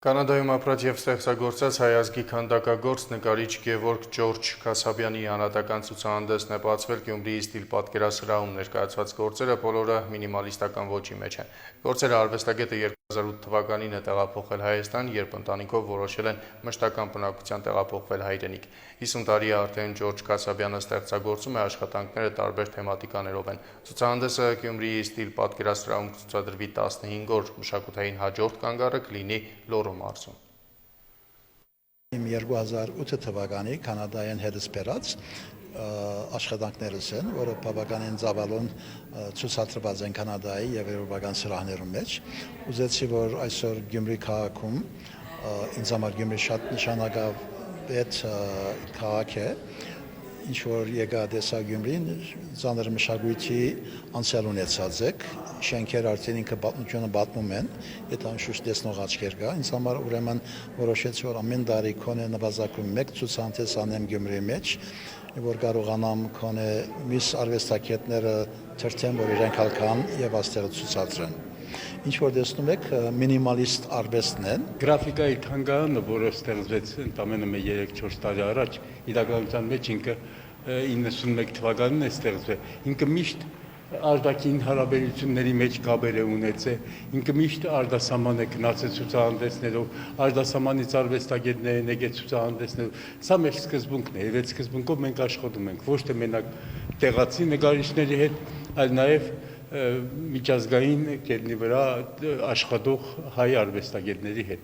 Կանադայում ապրած և ստեղծագործած հայ ազգի քանդակագործ նկարիչ Գևորգ Ջորջ Քասաբյանի անհատական ցուցահանդեսն է բացվել Գյումրիի «Ստիլ» պատկերասրահում, ներկայացված գործերը բոլորը մինիմալիստական ոճի մեջ են։ Գործերը արվեստագետը 2008 թվականին է տեղափոխել Հայաստան, երբ ընտանիքով որոշել են մշտական բնակության տեղափոխվել հայրենիք։ 50 տարի է արդեն Ջորջ Քասաբյանը ստեղծագործում է, աշխատանքները տարբեր թեմատիկաներով են։ Ցուցահանդեսը Գյումրիի «Ստիլ» պատկերասրահում կցուցադրվի 15 օր, մշակութային հաջորդ կանգառը կլինի Լոռու մարզում։ 2008 թվականի կանադայեն հետս բերած աշխատանքներս են, որը բավականին ծավալուն ցուցադրված են Կանադայի եւ եվրոպական սրահներում մեջ։ Ուզեցի, որ այսօր Գյումրի քաղաքում ինձ համար Գյումրի շատ նշանակավետ քաղաք է, ինչ որ եկա տեսա Գյումրին, ծանր մշակույթի անցյալ ունեցած եք, շենքեր արդեն ինքը պատմությունը պատմում են, եթե անշուշտ տեսնող աչքեր կա, ինձ համար ուրեմն որոշեցի, որ ամեն տարի քոնե նվազագույն մեկ ցուցահանդես անեմ Գյումրիի մեջ, որ կարողանամ քոնե մյուս արվեստագետները թրթեն, որ իրենք հալքան եւ աստեղ ցուցադրեն։ Ինչ որ տեսնում եք, մինիմալիստ արվեստն են։ Գրաֆիկայի թանգարանը, որը ստեղծվեց ընդամենը 3-4 տարի առաջ, իրականության մեջ ինքը 91 թվականին է ստեղծվել։ Ինքը միշտ արտաքին հարաբերությունների մեջ կապեր է ունեցել, ինքը միշտ արտասահման է գնացել ցուցահանդեսներով, արտասահմանից արվեստագետներ են եկել ցուցահանդեսներով։ Սա մեր սկզբունքն է, եւ այդ սկզբունքով մենք աշխատում ենք ոչ թե մենակ տեղացի նկարիչների հետ, այլ նաեւ միջազգային կետի վրա աշխատող հայ արվեստագետների հետ։